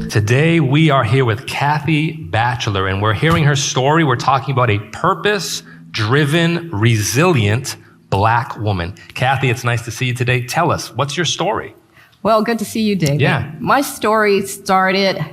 Today, we are here with Kathy Bachelor, and we're hearing her story. We're talking about a purpose-driven, resilient Black woman. Kathy, it's nice to see you today. Tell us, what's your story? Well, good to see you, David. Yeah. My story started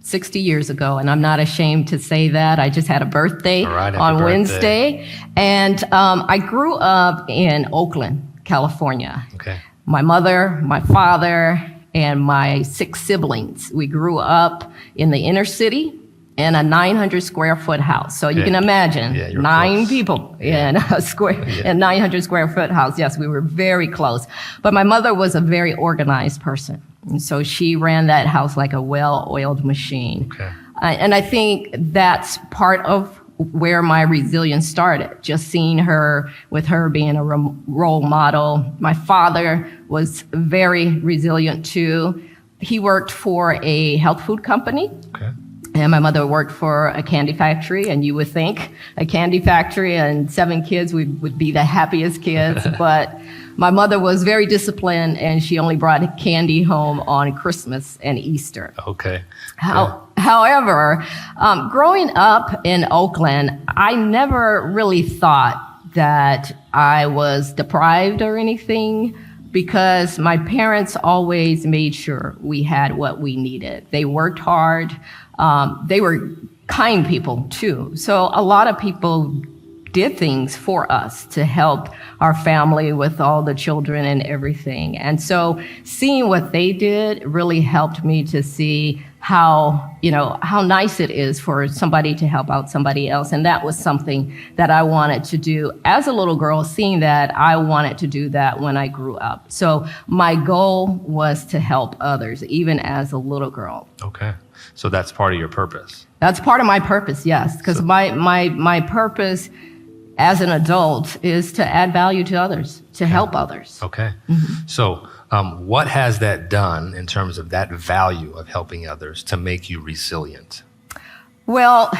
60 years ago, and I'm not ashamed to say that. I just had a birthday on Wednesday. And I grew up in Oakland, California. Okay. My mother, my father, and my 6 siblings. We grew up in the inner city in a 900 square foot house. So you can imagine 9 people in a 900 square foot house. Yes, we were very close. But my mother was a very organized person. And so she ran that house like a well-oiled machine. Okay. And I think that's part of where my resilience started, just seeing her, with her being a role model. My father was very resilient too. He worked for a health food company. Okay. And my mother worked for a candy factory, and you would think a candy factory and 7 kids would be the happiest kids. But my mother was very disciplined, and she only brought candy home on Christmas and Easter. Okay. However, growing up in Oakland, I never really thought that I was deprived or anything, because my parents always made sure we had what we needed. They worked hard. They were kind people too. So a lot of people did things for us to help our family with all the children and everything. And so seeing what they did really helped me to see how nice it is for somebody to help out somebody else. And that was something that I wanted to do as a little girl, seeing that I wanted to do that when I grew up. So my goal was to help others, even as a little girl. Okay. So that's part of your purpose. That's part of my purpose, yes. Because my purpose as an adult is to add value to others, to help others. Okay. Mm-hmm. So what has that done in terms of that value of helping others to make you resilient? Well,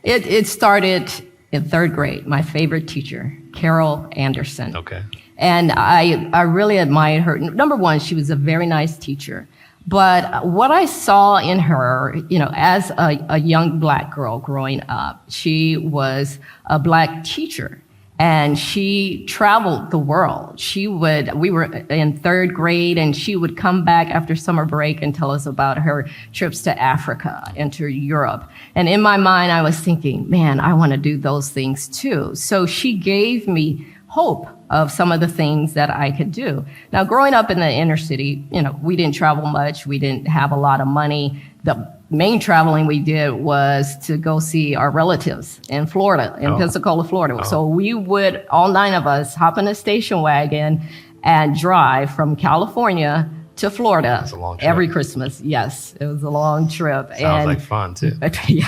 it started in 3rd grade. My favorite teacher, Carol Anderson. Okay. And I really admired her. Number one, she was a very nice teacher. But what I saw in her, as a young Black girl growing up, she was a Black teacher, and she traveled the world. We were in 3rd grade, and she would come back after summer break and tell us about her trips to Africa and to Europe. And in my mind, I was thinking, man, I want to do those things too. So she gave me hope of some of the things that I could do. Now, growing up in the inner city, we didn't travel much. We didn't have a lot of money. The main traveling we did was to go see our relatives in Florida, in Pensacola, Florida. So we would, all 9 of us, hop in a station wagon and drive from California to Florida. That's a long trip. Every Christmas. Yes, it was a long trip. Sounds like fun too. Yeah,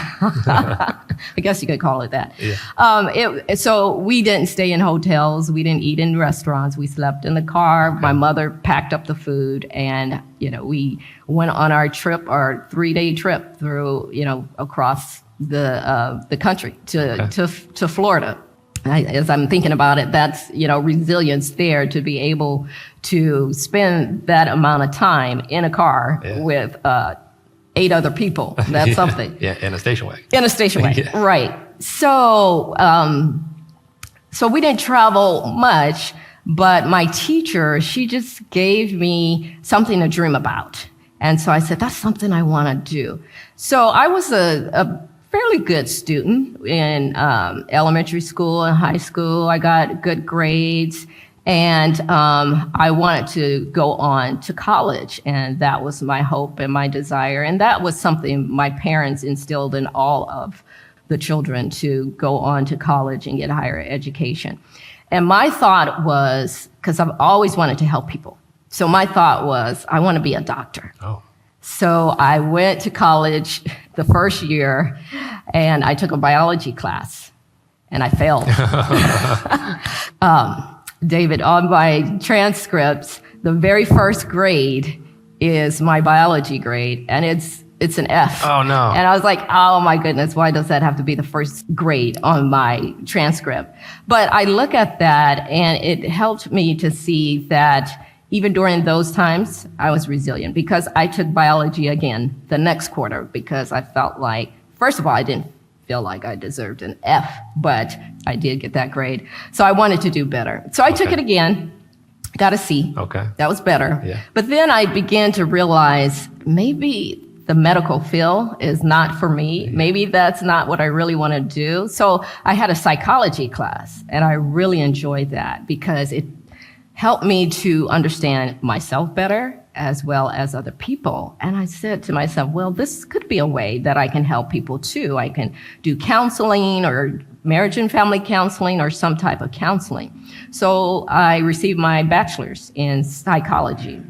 I guess you could call it that. Yeah. So we didn't stay in hotels. We didn't eat in restaurants. We slept in the car. Okay. My mother packed up the food, and we went on our trip, our 3-day trip through across the country to Florida. As I'm thinking about it, that's, resilience there, to be able to spend that amount of time in a car with 8 other people. That's something. Yeah, in a station wagon. In a station wagon, right. So, so we didn't travel much, but my teacher, she just gave me something to dream about. And so I said, that's something I want to do. So I was a fairly good student in elementary school and high school. I got good grades, and I wanted to go on to college, and that was my hope and my desire. And that was something my parents instilled in all of the children, to go on to college and get higher education. And my thought was, because I've always wanted to help people, so my thought was, I want to be a doctor. Oh. So I went to college the first year, and I took a biology class, and I failed. David, on my transcripts, the very first grade is my biology grade, and it's an F. Oh, no. And I was like, oh, my goodness, why does that have to be the first grade on my transcript? But I look at that, and it helped me to see that even during those times, I was resilient because I took biology again the next quarter because I felt like, first of all, I didn't feel like I deserved an F, but I did get that grade. So I wanted to do better. So I took it again, got a C. Okay. That was better. Yeah. But then I began to realize maybe the medical field is not for me. Maybe that's not what I really want to do. So I had a psychology class, and I really enjoyed that because it helped me to understand myself better as well as other people. And I said to myself, well, this could be a way that I can help people too. I can do counseling or marriage and family counseling or some type of counseling. So I received my bachelor's in psychology.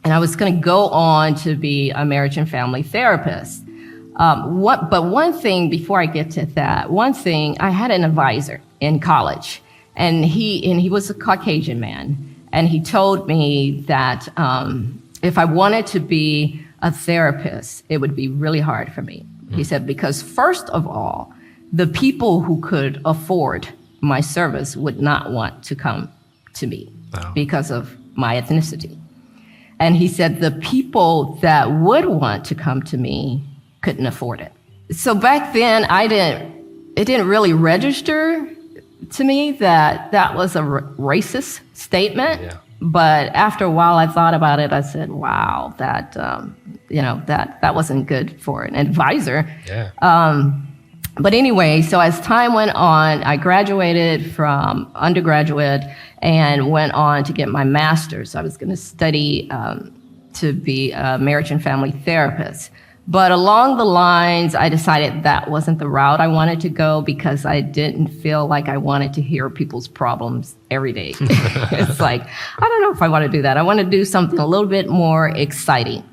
And I was going to go on to be a marriage and family therapist. But one thing, before I get to that, I had an advisor in college, and he was a Caucasian man, and he told me that if I wanted to be a therapist, it would be really hard for me. He said, because first of all, the people who could afford my service would not want to come to me because of my ethnicity. And he said the people that would want to come to me couldn't afford it. So back then, it didn't really register to me that that was a racist statement. Yeah. But after a while, I thought about it. I said, wow, that wasn't good for an advisor. Yeah. But anyway, so as time went on, I graduated from undergraduate and went on to get my master's. I was going to study to be a marriage and family therapist. But along the lines, I decided that wasn't the route I wanted to go because I didn't feel like I wanted to hear people's problems every day. It's like, I don't know if I want to do that. I want to do something a little bit more exciting.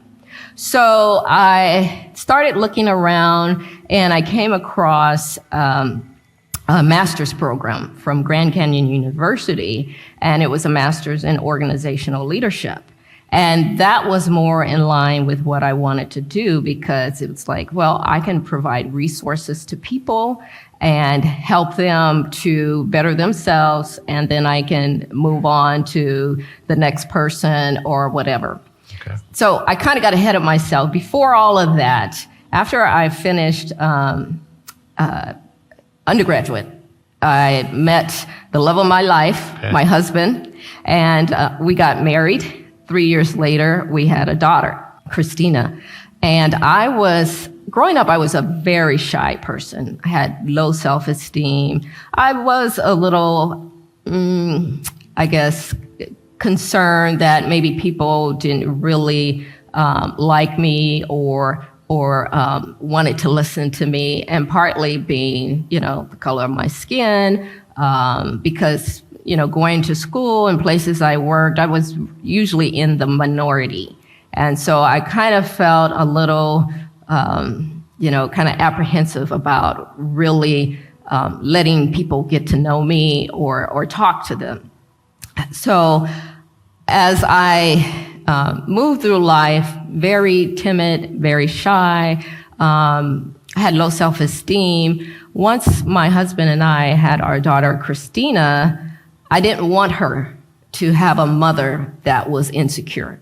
So I started looking around, and I came across a master's program from Grand Canyon University, and it was a master's in organizational leadership. And that was more in line with what I wanted to do because it was like, well, I can provide resources to people and help them to better themselves, and then I can move on to the next person or whatever. Okay. So I kind of got ahead of myself. Before all of that, after I finished undergraduate, I met the love of my life, my husband, and we got married. 3 years later, we had a daughter, Christina. And growing up, I was a very shy person. I had low self-esteem. I was a little, I guess, concerned that maybe people didn't really like me or wanted to listen to me, and partly being, the color of my skin, because going to school and places I worked, I was usually in the minority. And so I kind of felt a little, kind of apprehensive about really letting people get to know me or talk to them. So as I moved through life, very timid, very shy, had low self-esteem. Once my husband and I had our daughter, Christina, I didn't want her to have a mother that was insecure.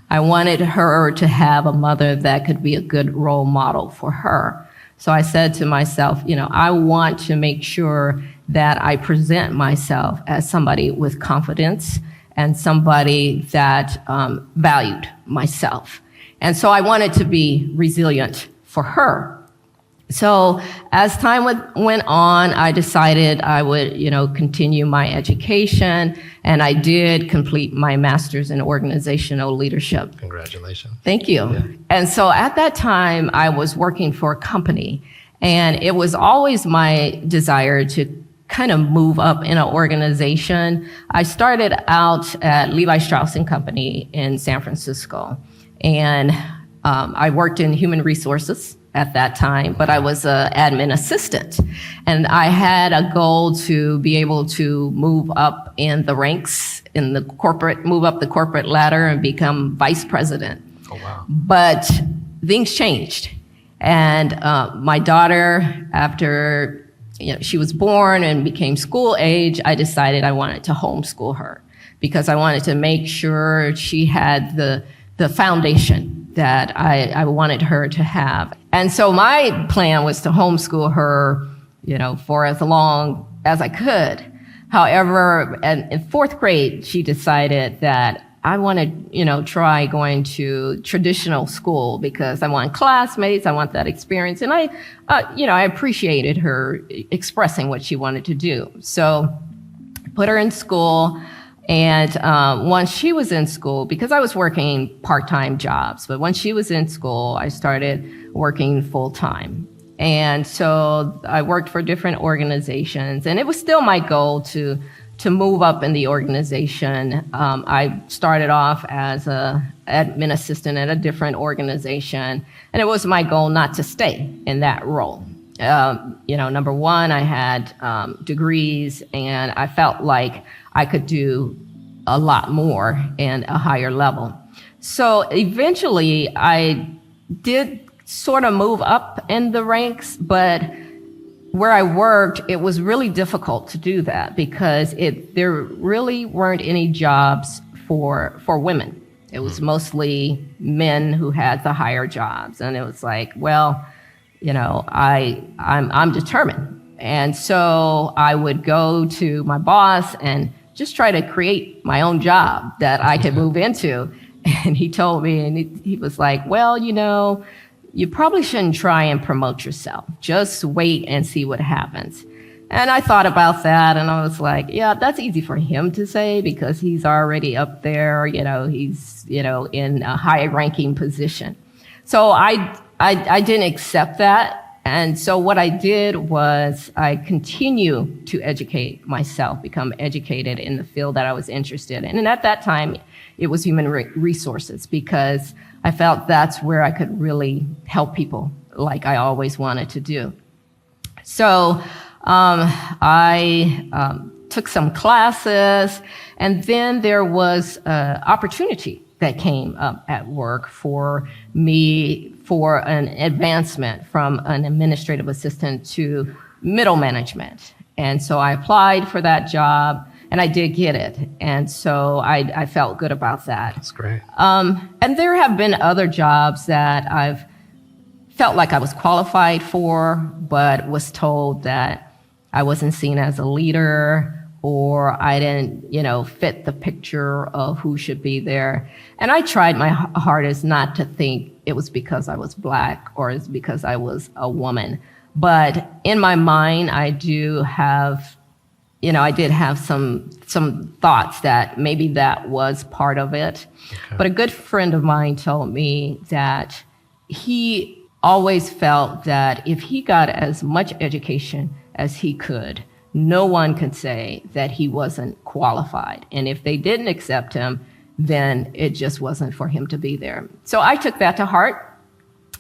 I wanted her to have a mother that could be a good role model for her. So I said to myself, I want to make sure that I present myself as somebody with confidence and somebody that valued myself. And so I wanted to be resilient for her. So as time went on, I decided I would, continue my education, and I did complete my master's in organizational leadership. Congratulations. Thank you. Yeah. And so at that time, I was working for a company, and it was always my desire to kind of move up in an organization. I started out at Levi Strauss & Company in San Francisco, and I worked in human resources at that time, but I was an admin assistant. And I had a goal to be able to move up in the ranks in the move up the corporate ladder and become vice president. Oh, wow. But things changed. And my daughter, after she was born and became school age, I decided I wanted to homeschool her. because I wanted to make sure she had the foundation that I wanted her to have. And so my plan was to homeschool her, for as long as I could. However, in fourth grade, she decided that I wanted, try going to traditional school because I want classmates, I want that experience. And I appreciated her expressing what she wanted to do. So put her in school. And once she was in school, because I was working part-time jobs, but once she was in school, I started working full-time. And so I worked for different organizations, and it was still my goal to move up in the organization. I started off as an admin assistant at a different organization, and it was my goal not to stay in that role. Number one, I had degrees, and I felt like I could do a lot more and a higher level. So eventually, I did sort of move up in the ranks, but where I worked, it was really difficult to do that because there really weren't any jobs for women. It was mostly men who had the higher jobs, and it was like, well, I'm determined. And so I would go to my boss and just try to create my own job that I could move into. And he told me, and he was like, well, you probably shouldn't try and promote yourself. Just wait and see what happens. And I thought about that, and I was like, yeah, that's easy for him to say because he's already up there, he's, in a high-ranking position. So I didn't accept that. And so what I did was I continued to educate myself, become educated in the field that I was interested in. And at that time, it was human resources because I felt that's where I could really help people like I always wanted to do. So I took some classes, and then there was an opportunity that came up at work for me for an advancement from an administrative assistant to middle management. And so I applied for that job, and I did get it. And so I felt good about that. That's great. And there have been other jobs that I've felt like I was qualified for, but was told that I wasn't seen as a leader, or I didn't, fit the picture of who should be there. And I tried my hardest not to think it was because I was Black or it's because I was a woman. But in my mind, I did have some thoughts that maybe that was part of it. Okay. But a good friend of mine told me that he always felt that if he got as much education as he could, no one could say that he wasn't qualified. And if they didn't accept him, then it just wasn't for him to be there. So I took that to heart,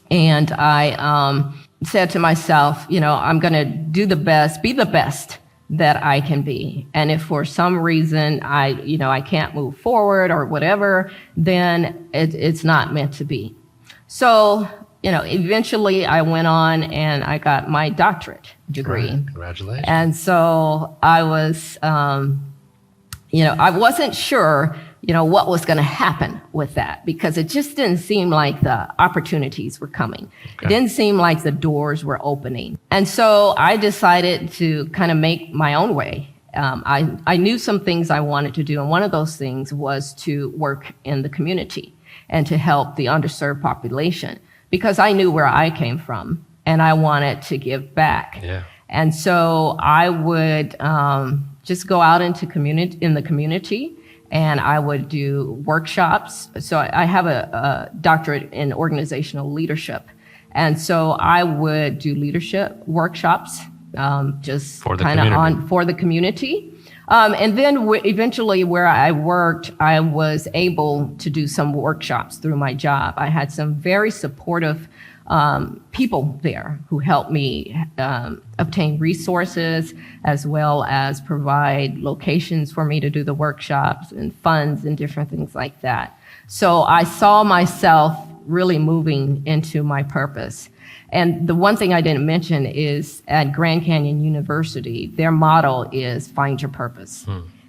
and I said to myself, I'm going to do the best, be the best that I can be. And if for some reason I can't move forward or whatever, then it's not meant to be. So, eventually I went on and I got my doctorate degree. Right. Congratulations. And so I was, I wasn't sure, what was going to happen with that because it just didn't seem like the opportunities were coming. Okay. It didn't seem like the doors were opening. And so I decided to kind of make my own way. I knew some things I wanted to do, and one of those things was to work in the community and to help the underserved population, because I knew where I came from and I wanted to give back. Yeah. And so I would just go out in the community, and I would do workshops. So I have a doctorate in organizational leadership. And so I would do leadership workshops, just kind of for the community. And then eventually where I worked, I was able to do some workshops through my job. I had some very supportive people there who helped me obtain resources, as well as provide locations for me to do the workshops and funds and different things like that. So I saw myself really moving into my purpose. And the one thing I didn't mention is at Grand Canyon University, their motto is find your purpose.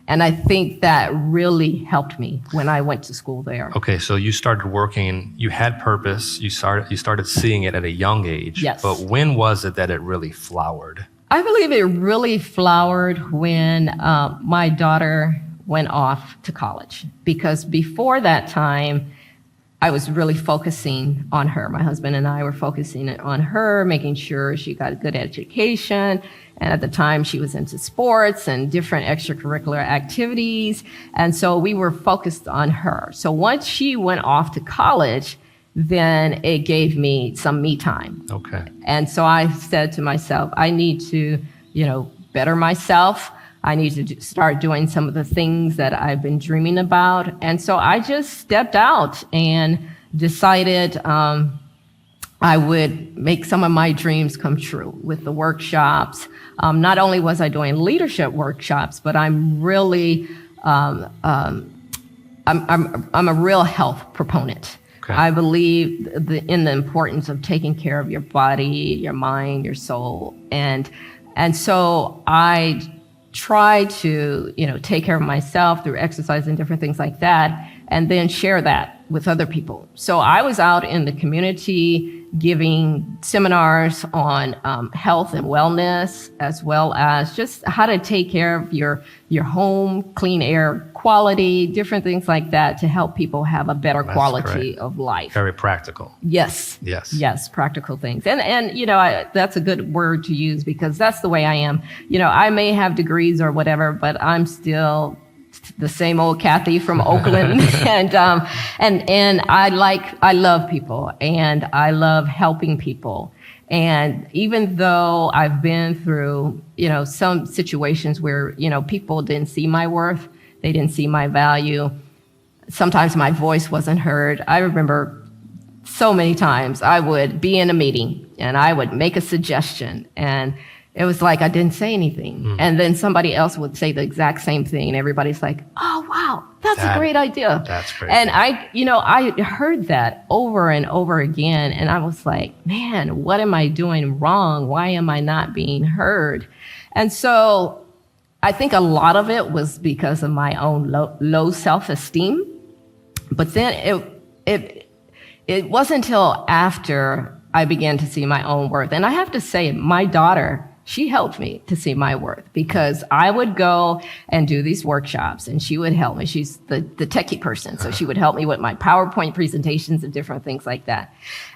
And I think that really helped me when I went to school there. Okay, so you started working, you had purpose, you started seeing it at a young age. Yes. But when was it that it really flowered? I believe it really flowered when my daughter went off to college, because before that time, I was really focusing on her. My husband and I were focusing on her, making sure she got a good education. And at the time, she was into sports and different extracurricular activities. And so we were focused on her. So once she went off to college, then it gave me some me time. Okay. And so I said to myself, I need to, better myself. I need to start doing some of the things that I've been dreaming about. And so I just stepped out and decided I would make some of my dreams come true with the workshops. Not only was I doing leadership workshops, but I'm really, I'm a real health proponent. Okay. I believe in the importance of taking care of your body, your mind, your soul. And so I try to, take care of myself through exercise and different things like that, and then share that with other people. So I was out in the community giving seminars on health and wellness, as well as just how to take care of your home, clean air quality, different things like that to help people have a better quality of life. Very practical. Yes. Yes. Yes, practical things. And that's a good word to use, because that's the way I am. I may have degrees or whatever, but I'm still the same old Kathy from Oakland. and I love people, and I love helping people. And even though I've been through, some situations where, people didn't see my worth, they didn't see my value. Sometimes my voice wasn't heard. I remember so many times I would be in a meeting and I would make a suggestion, and it was like I didn't say anything. And then somebody else would say the exact same thing, and everybody's like, oh, wow, that's a great idea. That's great. And I heard that over and over again, and I was like, man, what am I doing wrong? Why am I not being heard? And so I think a lot of it was because of my own low self-esteem. But then it wasn't until after I began to see my own worth. And I have to say, my daughter, she helped me to see my worth, because I would go and do these workshops and she would help me. She's the techie person. So she would help me with my PowerPoint presentations and different things like that.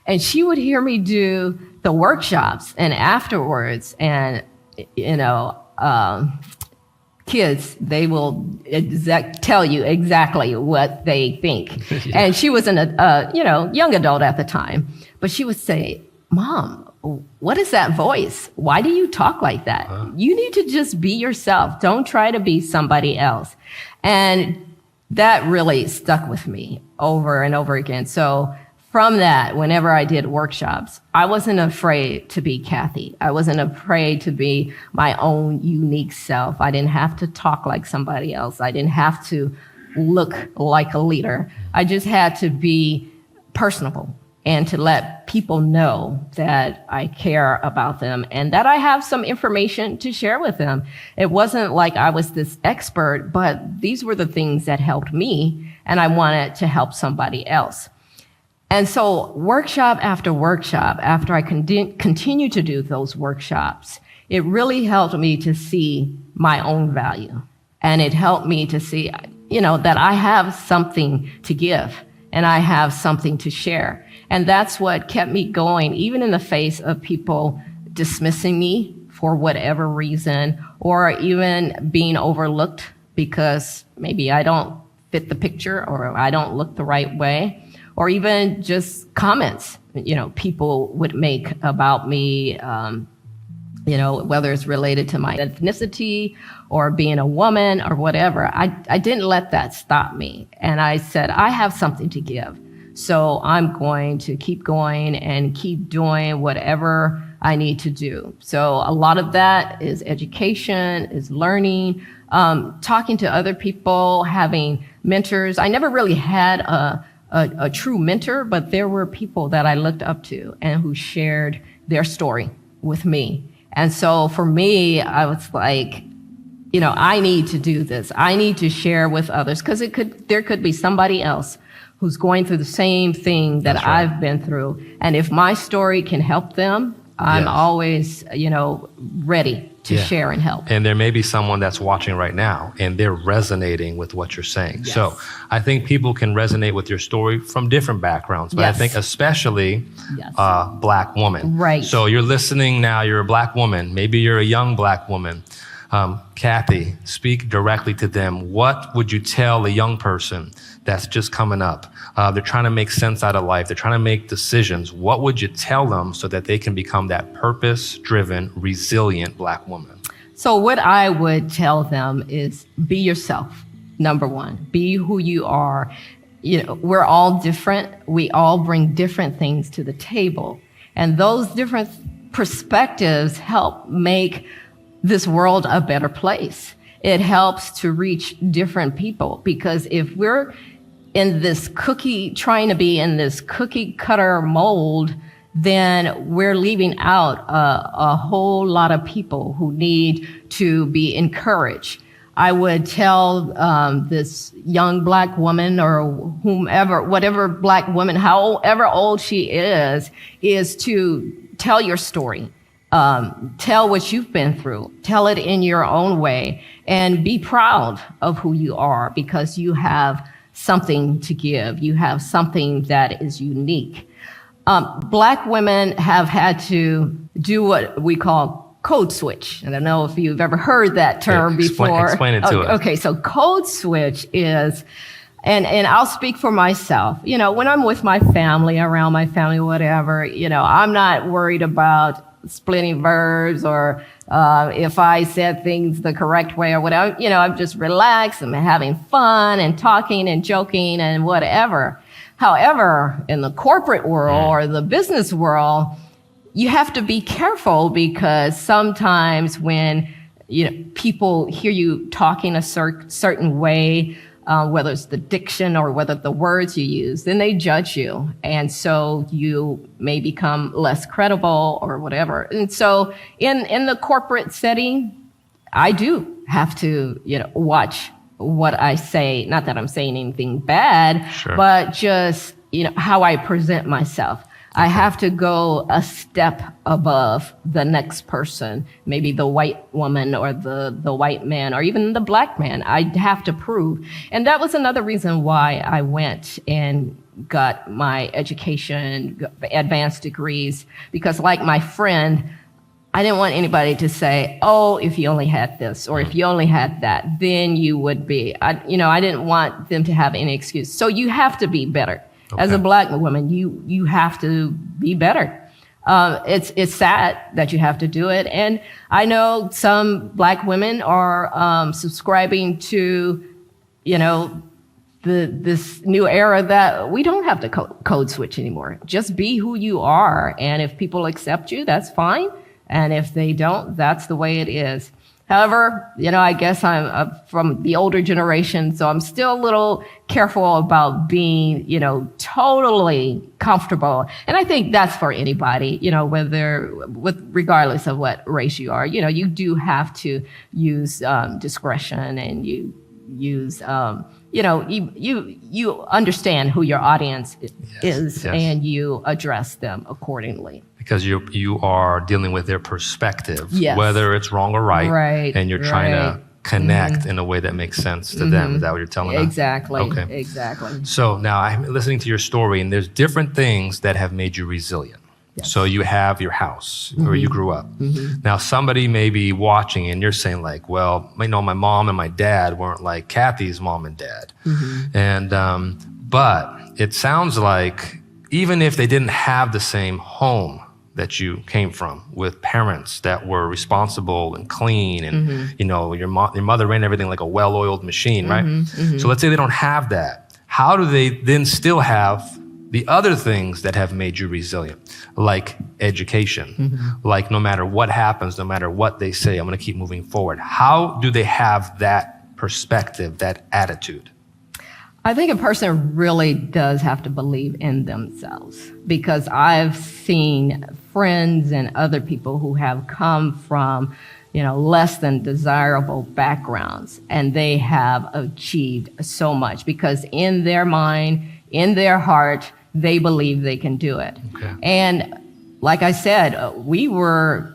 And she would hear me do the workshops, and afterwards, and, kids, they will tell you exactly what they think. Yeah. And she was young adult at the time, but she would say, Mom, what is that voice? Why do you talk like that? You need to just be yourself. Don't try to be somebody else. And that really stuck with me over and over again. So from that, whenever I did workshops, I wasn't afraid to be Kathy. I wasn't afraid to be my own unique self. I didn't have to talk like somebody else. I didn't have to look like a leader. I just had to be personable and to let people know that I care about them and that I have some information to share with them. It wasn't like I was this expert, but these were the things that helped me, and I wanted to help somebody else. And so workshop after workshop, after I continue to do those workshops, it really helped me to see my own value. And it helped me to see, that I have something to give and I have something to share. And that's what kept me going, even in the face of people dismissing me for whatever reason, or even being overlooked because maybe I don't fit the picture or I don't look the right way, or even just comments, people would make about me, whether it's related to my ethnicity or being a woman or whatever. I didn't let that stop me. And I said, I have something to give. So I'm going to keep going and keep doing whatever I need to do. So a lot of that is education, is learning, talking to other people, having mentors. I never really had a true mentor, but there were people that I looked up to and who shared their story with me. And so for me, I was like, I need to do this. I need to share with others because there could be somebody else who's going through the same thing that That's right. I've been through. And if my story can help them, I'm Yes. always, ready to Yeah. share and help. And there may be someone that's watching right now and they're resonating with what you're saying. Yes. So I think people can resonate with your story from different backgrounds, but Yes. I think especially Yes. Black woman. Right. So you're listening now, you're a Black woman, maybe you're a young Black woman. Kathy, speak directly to them. What would you tell a young person that's just coming up? They're trying to make sense out of life. They're trying to make decisions. What would you tell them so that they can become that purpose-driven, resilient Black woman? So what I would tell them is be yourself, number one. Be who you are. We're all different. We all bring different things to the table. And those different perspectives help make this world a better place. It helps to reach different people because if we're trying to be in this cookie cutter mold, then we're leaving out a whole lot of people who need to be encouraged. I would tell this young Black woman or whatever Black woman, however old she is to tell your story. Tell what you've been through. Tell it in your own way and be proud of who you are because you have something to give. You have something that is unique. Black women have had to do what we call code switch. I don't know if you've ever heard that term before. Explain it to us. Okay, so code switch is, and I'll speak for myself. When I'm with my family, around my family, whatever, I'm not worried about splitting verbs or if I said things the correct way or whatever. I'm just relaxed and having fun and talking and joking and whatever. However, in the corporate world or the business world, you have to be careful because sometimes when people hear you talking a certain way, whether it's the diction or whether the words you use, then they judge you. And so you may become less credible or whatever. And so in the corporate setting, I do have to, watch what I say. Not that I'm saying anything bad, Sure. but just, how I present myself. I have to go a step above the next person, maybe the white woman or the white man or even the Black man. I have to prove. And that was another reason why I went and got my education, advanced degrees, because like my friend, I didn't want anybody to say, oh, if you only had this or if you only had that, then you would be. I didn't want them to have any excuse. So you have to be better. Okay. As a Black woman, you have to be better. It's sad that you have to do it. And I know some Black women are subscribing to, this new era that we don't have to code switch anymore. Just be who you are. And if people accept you, that's fine. And if they don't, that's the way it is. However, I guess I'm from the older generation, so I'm still a little careful about being, totally comfortable. And I think that's for anybody, regardless of what race you are. You do have to use discretion, and you use, you understand who your audience is, yes. and you address them accordingly. Because you are dealing with their perspective, Yes. whether it's wrong or right, Right, and you're trying right. to connect in a way that makes sense to them. Is that what you're telling us? Exactly. Okay. Exactly. So now I'm listening to your story, and there's different things that have made you resilient. Yes. So you have your house where you grew up. Now somebody may be watching, and you're saying like, well, my mom and my dad weren't like Kathy's mom and dad. And but it sounds like even if they didn't have the same home that you came from, with parents that were responsible and clean, and your mother ran everything like a well-oiled machine, right? So let's say they don't have that. How do they then still have the other things that have made you resilient, like education, like no matter what happens, no matter what they say, I'm going to keep moving forward? How do they have that perspective, that attitude? I think a person really does have to believe in themselves, because I've seen friends and other people who have come from, less than desirable backgrounds, and they have achieved so much because in their mind, in their heart, they believe they can do it. Okay. And like I said, we were,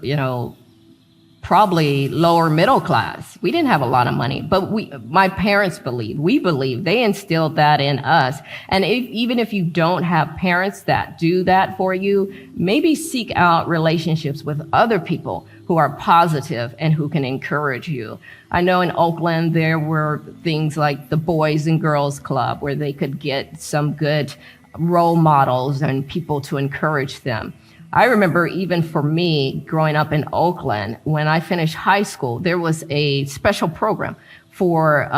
probably lower middle class. We didn't have a lot of money, but my parents we believed, they instilled that in us. And even if you don't have parents that do that for you, maybe seek out relationships with other people who are positive and who can encourage you. I know in Oakland, there were things like the Boys and Girls Club where they could get some good role models and people to encourage them. I remember even for me growing up in Oakland, when I finished high school, there was a special program for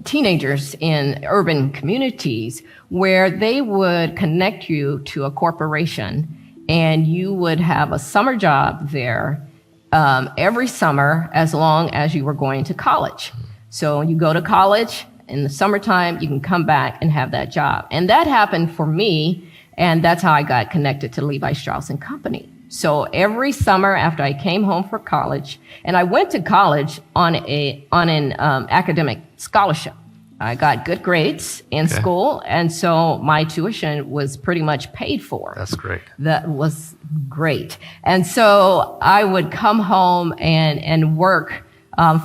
teenagers in urban communities where they would connect you to a corporation and you would have a summer job there every summer as long as you were going to college. So when you go to college in the summertime, you can come back and have that job. And that happened for me. And that's how I got connected to Levi Strauss & Company. So every summer after I came home for college, and I went to college on an academic scholarship. I got good grades in school, and so my tuition was pretty much paid for. That's great. That was great. And so I would come home and work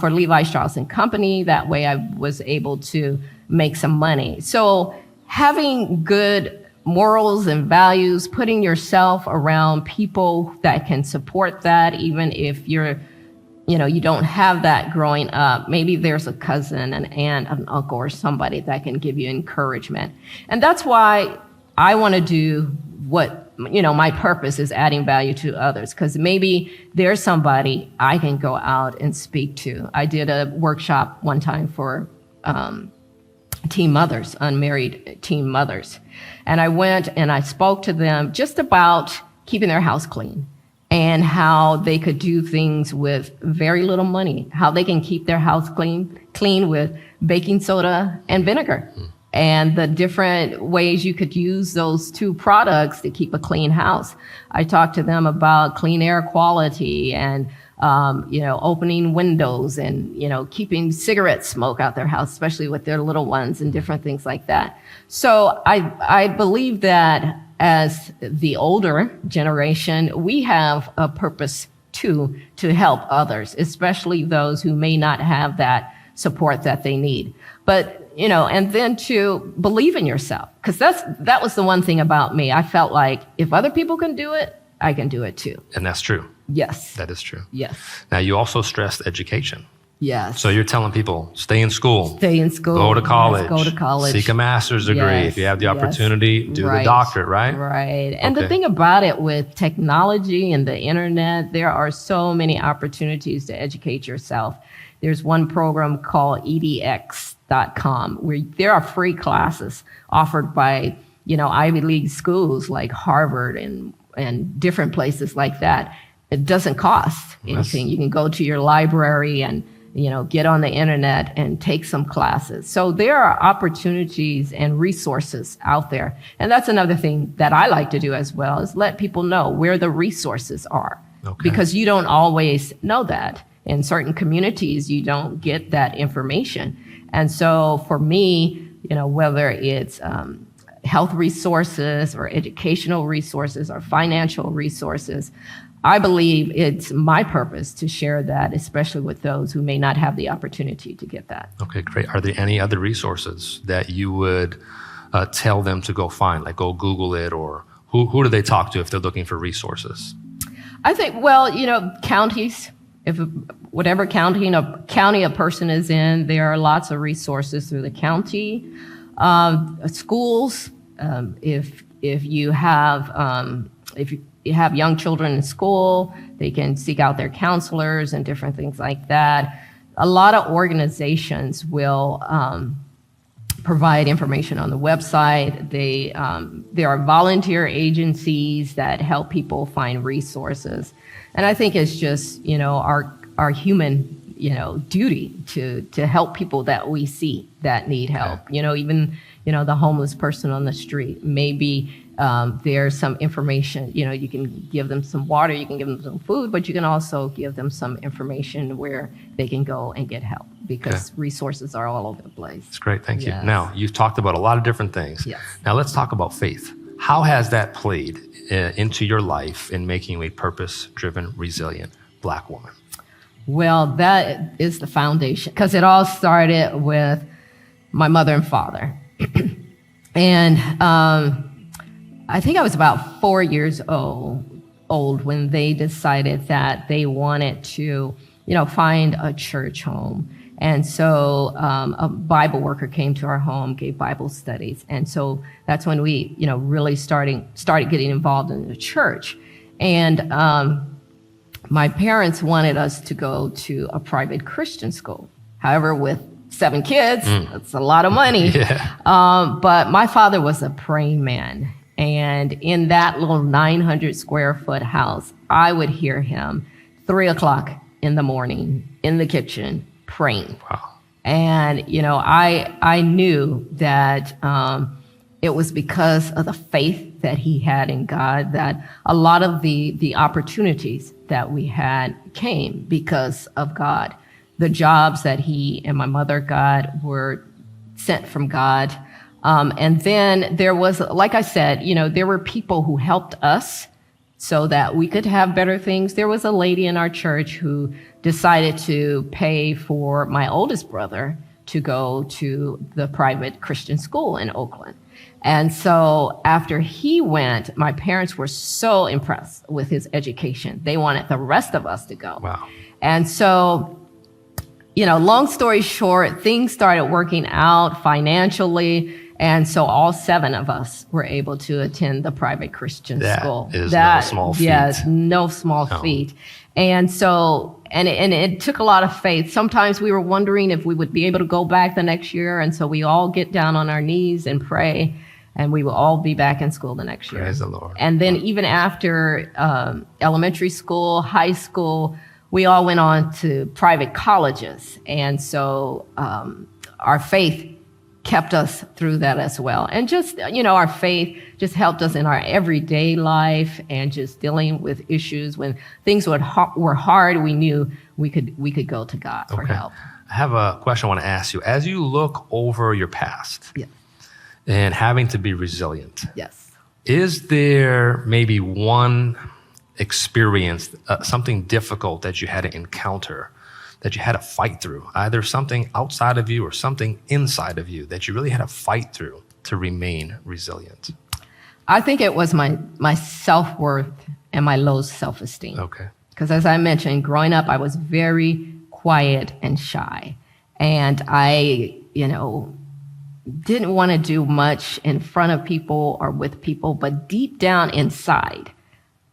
for Levi Strauss & Company. That way I was able to make some money. So having good morals and values, putting yourself around people that can support that, even if you don't have that growing up. Maybe there's a cousin, an aunt, an uncle, or somebody that can give you encouragement. And that's why I want to do what, my purpose is adding value to others, because maybe there's somebody I can go out and speak to. I did a workshop one time for teen mothers, unmarried teen mothers. And I went and I spoke to them just about keeping their house clean and how they could do things with very little money, how they can keep their house clean with baking soda and vinegar, and the different ways you could use those two products to keep a clean house. I talked to them about clean air quality and opening windows and, keeping cigarette smoke out their house, especially with their little ones and different things like that. So I believe that as the older generation, we have a purpose too, to help others, especially those who may not have that support that they need. But, and then to believe in yourself, because that was the one thing about me. I felt like if other people can do it, I can do it too. And that's true. Yes. That is true. Yes. Now, you also stressed education. Yes. So you're telling people, stay in school. Stay in school. Go to college. Yes, go to college. Seek a master's degree. Yes, If you have the yes. opportunity, do Right. the doctorate, right? Right. And the Okay. thing about it with technology and the internet, there are so many opportunities to educate yourself. There's one program called edx.com where there are free classes offered by, Ivy League schools like Harvard and different places like that. It doesn't cost anything. You can go to your library and, get on the internet and take some classes. So there are opportunities and resources out there. And that's another thing that I like to do as well, is let people know where the resources are. Okay. Because you don't always know that. In certain communities, you don't get that information. And so for me, whether it's health resources or educational resources or financial resources, I believe it's my purpose to share that, especially with those who may not have the opportunity to get that. Okay, great. Are there any other resources that you would tell them to go find, like go Google it, or who do they talk to if they're looking for resources? I think, counties, whatever county a person is in, there are lots of resources through the county. Schools, if you have young children in school, they can seek out their counselors and different things like that. A lot of organizations will provide information on the website. There are volunteer agencies that help people find resources. And I think it's just, our human, duty to help people that we see that need help. Okay. Even, the homeless person on the street. Maybe There's some information, you can give them some water, you can give them some food, but you can also give them some information where they can go and get help because resources are all over the place. That's great. Thank you. Yes. Now, you've talked about a lot of different things. Yes. Now, let's talk about faith. How has that played into your life in making you a purpose-driven, resilient Black woman? Well, that is the foundation because it all started with my mother and father. And I think I was about 4 years old when they decided that they wanted to, find a church home. And so a Bible worker came to our home, gave Bible studies. And so that's when we, really started getting involved in the church. And my parents wanted us to go to a private Christian school. However, with 7 kids, that's a lot of money. Yeah. But my father was a praying man. And in that little 900 square foot house, I would hear him 3 o'clock in the morning in the kitchen praying. Wow. And, I knew that it was because of the faith that he had in God that a lot of the opportunities that we had came because of God. The jobs that he and my mother got were sent from God. And then there was, like I said, there were people who helped us so that we could have better things. There was a lady in our church who decided to pay for my oldest brother to go to the private Christian school in Oakland. And so after he went, my parents were so impressed with his education. They wanted the rest of us to go. Wow. And so, long story short, things started working out financially. And so all 7 of us were able to attend the private Christian school. That is no small feat. Yes, no small feat. And so, and it took a lot of faith. Sometimes we were wondering if we would be able to go back the next year. And so we all get down on our knees and pray, and we will all be back in school the next year. Praise the Lord. And then even after elementary school, high school, we all went on to private colleges. And so our faith kept us through that as well. And just, our faith just helped us in our everyday life and just dealing with issues. When things were hard, we knew we could go to God for help. I have a question I want to ask you. As you look over your past Yes. and having to be resilient, Yes. is there maybe one experience, something difficult that you had to encounter, that you had to fight through, either something outside of you or something inside of you that you really had to fight through to remain resilient? I think it was my self-worth and my low self-esteem. Okay. Because as I mentioned, growing up, I was very quiet and shy. And I, didn't want to do much in front of people or with people, but deep down inside,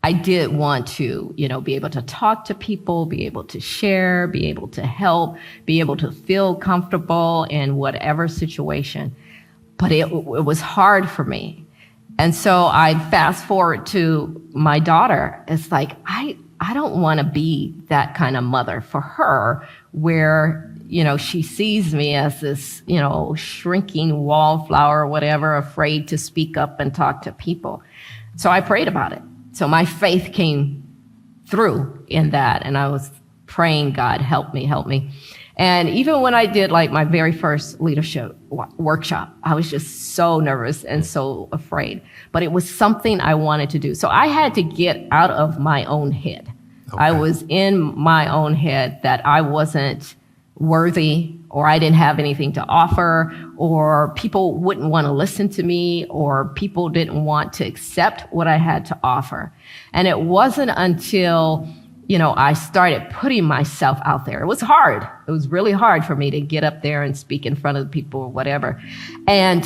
I did want to, be able to talk to people, be able to share, be able to help, be able to feel comfortable in whatever situation. But it was hard for me. And so I fast forward to my daughter. It's like, I don't want to be that kind of mother for her where, she sees me as this, shrinking wallflower or whatever, afraid to speak up and talk to people. So I prayed about it. So my faith came through in that. And I was praying, God, help me, help me. And even when I did my very first leadership workshop, I was just so nervous and so afraid. But it was something I wanted to do. So I had to get out of my own head. Okay. I was in my own head that I wasn't worthy, or I didn't have anything to offer, or people wouldn't want to listen to me, or people didn't want to accept what I had to offer. And it wasn't until, I started putting myself out there. It was hard. It was really hard for me to get up there and speak in front of people or whatever. And,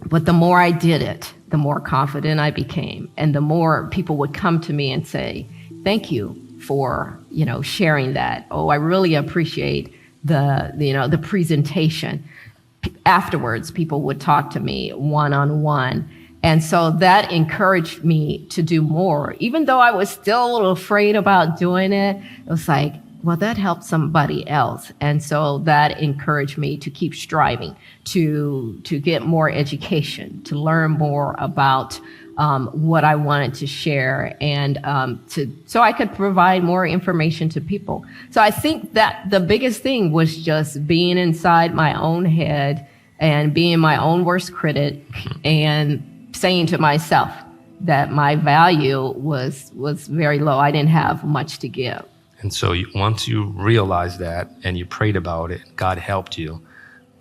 but the more I did it, the more confident I became. And the more people would come to me and say, thank you for, sharing that. Oh, I really appreciate the presentation. Afterwards, people would talk to me one-on-one. And so that encouraged me to do more. Even though I was still a little afraid about doing it, it was like, well, that helped somebody else. And so that encouraged me to keep striving, to get more education, to learn more about what I wanted to share, and so I could provide more information to people. So I think that the biggest thing was just being inside my own head and being my own worst critic and saying to myself that my value was very low. I didn't have much to give. And so once you realized that and you prayed about it, God helped you,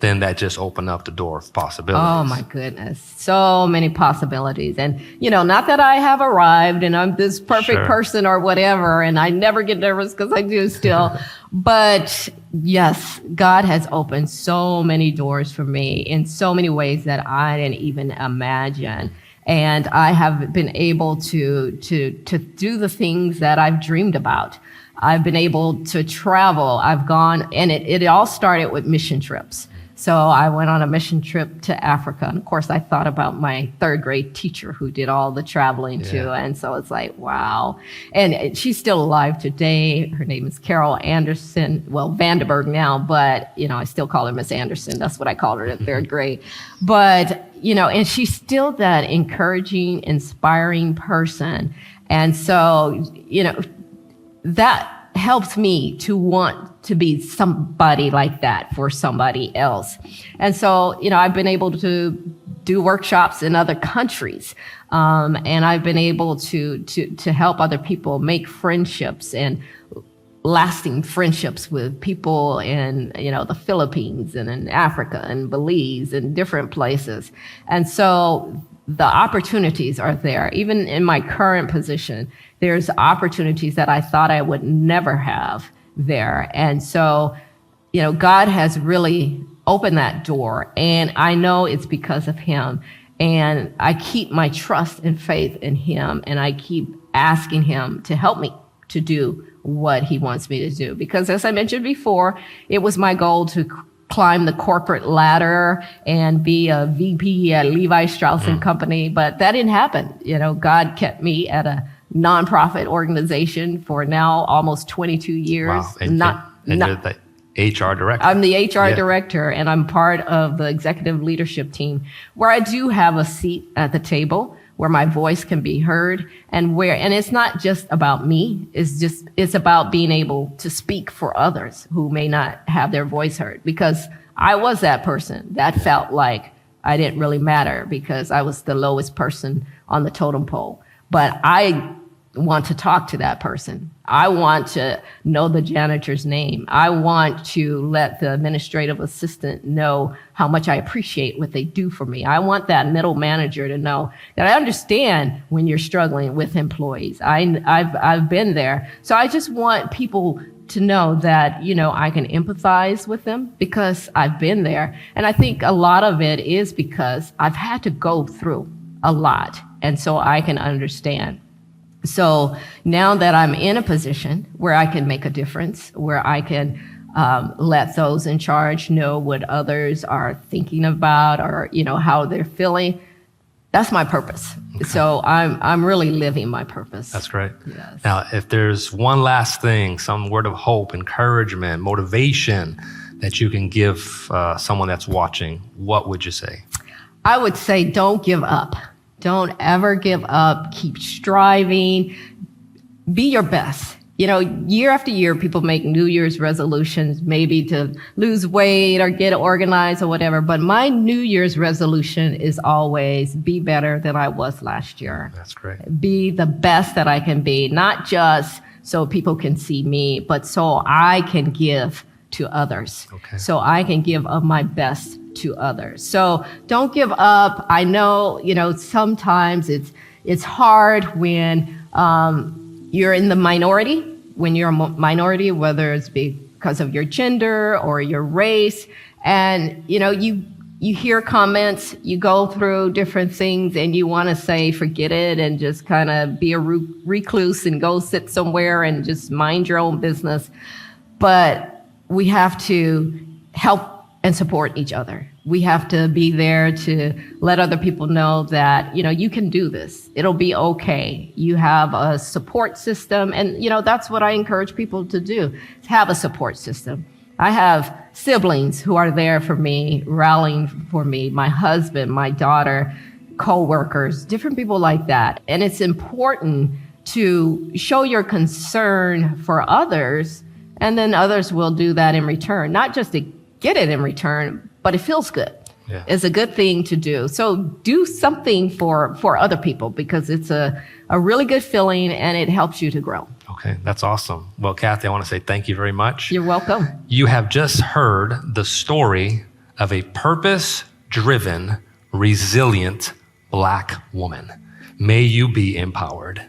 then that just opened up the door of possibilities. Oh my goodness. So many possibilities. And, not that I have arrived and I'm this perfect person or whatever, and I never get nervous because I do still. But yes, God has opened so many doors for me in so many ways that I didn't even imagine. And I have been able to do the things that I've dreamed about. I've been able to travel. I've gone, and it all started with mission trips. So I went on a mission trip to Africa. And of course, I thought about my third grade teacher who did all the traveling too. And so it's like, wow. And she's still alive today. Her name is Carol Anderson. Well, Vandenberg now, but, I still call her Miss Anderson. That's what I called her in third grade. But, and she's still that encouraging, inspiring person. And so, that helps me to want to be somebody like that for somebody else. And so, I've been able to do workshops in other countries. And I've been able to help other people make friendships and lasting friendships with people in, the Philippines and in Africa and Belize and different places. And so the opportunities are there. Even in my current position, there's opportunities that I thought I would never have there. And so, God has really opened that door, and I know it's because of him. And I keep my trust and faith in him, and I keep asking him to help me to do what he wants me to do. Because as I mentioned before, it was my goal to climb the corporate ladder and be a VP at Levi Strauss & Company, but that didn't happen. God kept me at a nonprofit organization for now almost 22 years. Wow. And you're the HR director. I'm the HR director, and I'm part of the executive leadership team, where I do have a seat at the table where my voice can be heard, and it's not just about me. It's about being able to speak for others who may not have their voice heard, because I was that person that felt like I didn't really matter because I was the lowest person on the totem pole. But I want to talk to that person. I want to know the janitor's name. I want to let the administrative assistant know how much I appreciate what they do for me. I want that middle manager to know that I understand when you're struggling with employees. I've been there. So I just want people to know that, I can empathize with them because I've been there. And I think a lot of it is because I've had to go through a lot. And so I can understand. So now that I'm in a position where I can make a difference, where I can let those in charge know what others are thinking about, or how they're feeling, that's my purpose. Okay. So I'm really living my purpose. That's great. Yes. Now, if there's one last thing, some word of hope, encouragement, motivation that you can give someone that's watching, what would you say? I would say don't give up. Don't ever give up. Keep striving. Be your best. Year after year, people make New Year's resolutions, maybe to lose weight or get organized or whatever. But my New Year's resolution is always be better than I was last year. That's great. Be the best that I can be, not just so people can see me, but so I can give to others. Okay. So I can give of my best to others. So don't give up. I know, sometimes it's hard when you're in the minority, when you're a minority, whether it's because of your gender or your race, and you hear comments, you go through different things, and you want to say forget it and just kind of be a recluse and go sit somewhere and just mind your own business. But we have to help and support each other. We have to be there to let other people know that, you can do this. It'll be okay. You have a support system. And, that's what I encourage people to do, to have a support system. I have siblings who are there for me, rallying for me, my husband, my daughter, co-workers, different people like that. And it's important to show your concern for others, and then others will do that in return, not just to get it in return, but it feels good. Yeah. It's a good thing to do. So do something for other people, because it's a really good feeling and it helps you to grow. Okay, that's awesome. Well, Kathy, I want to say thank you very much. You're welcome. You have just heard the story of a purpose-driven, resilient Black woman. May you be empowered.